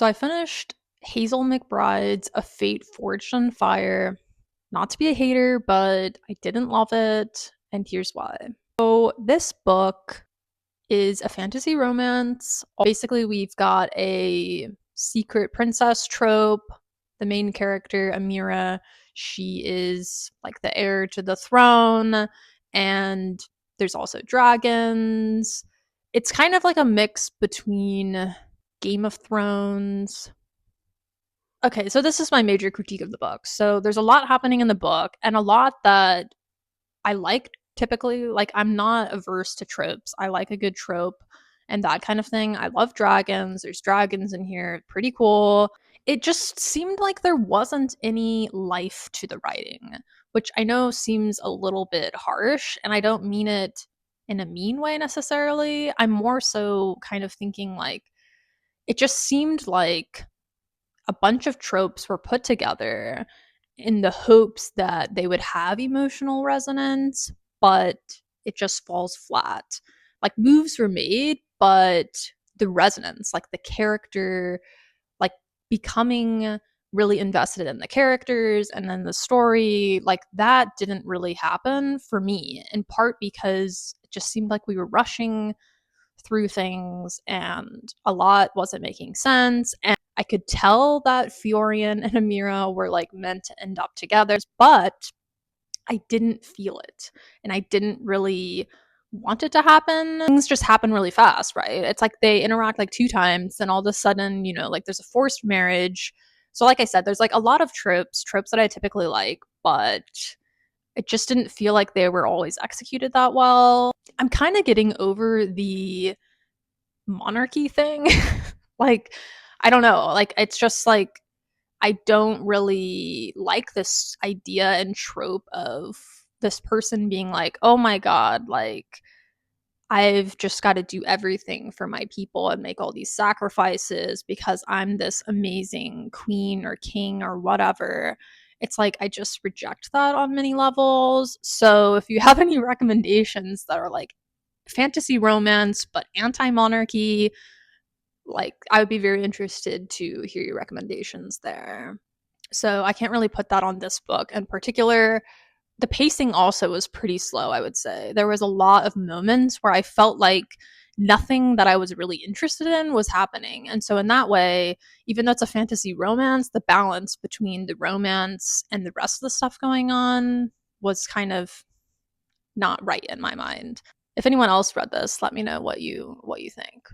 So I finished Hazel McBride's A Fate Forged in Fire. Not to be a hater, but I didn't love it, and here's why. So this book is a fantasy romance. Basically, we've got a secret princess trope. The main character, Amira, she is like the heir to the throne, and there's also dragons. It's kind of like a mix between Game of Thrones. Okay, so this is my major critique of the book. So there's a lot happening in the book and a lot that I like typically. Like, I'm not averse to tropes. I like a good trope and that kind of thing. I love dragons. There's dragons in here. Pretty cool. It just seemed like there wasn't any life to the writing, which I know seems a little bit harsh, and I don't mean it in a mean way necessarily. I'm more so kind of thinking like it just seemed like a bunch of tropes were put together in the hopes that they would have emotional resonance, but it just falls flat. Like, moves were made, but the resonance, like the character, like becoming really invested in the characters and then the story, like that didn't really happen for me, in part because it just seemed like we were rushing through things and a lot wasn't making sense. And I could tell that Fiorian and Amira were like meant to end up together, but I didn't feel it. And I didn't really want it to happen. Things just happen really fast, right? It's like they interact like two times, and all of a sudden, like there's a forced marriage. So, like I said, there's like a lot of tropes that I typically like, but it just didn't feel like they were always executed that well. I'm kind of getting over the monarchy thing. Like, I don't know. Like, it's just like I don't really like this idea and trope of this person being like, oh my God, like, I've just got to do everything for my people and make all these sacrifices because I'm this amazing queen or king or whatever. It's like I just reject that on many levels. So if you have any recommendations that are like fantasy romance but anti-monarchy, like I would be very interested to hear your recommendations there. So I can't really put that on this book in particular. The pacing also was pretty slow, I would say. There was a lot of moments where I felt like nothing that I was really interested in was happening. And so in that way, even though it's a fantasy romance, the balance between the romance and the rest of the stuff going on was kind of not right in my mind. If anyone else read this, let me know what you think.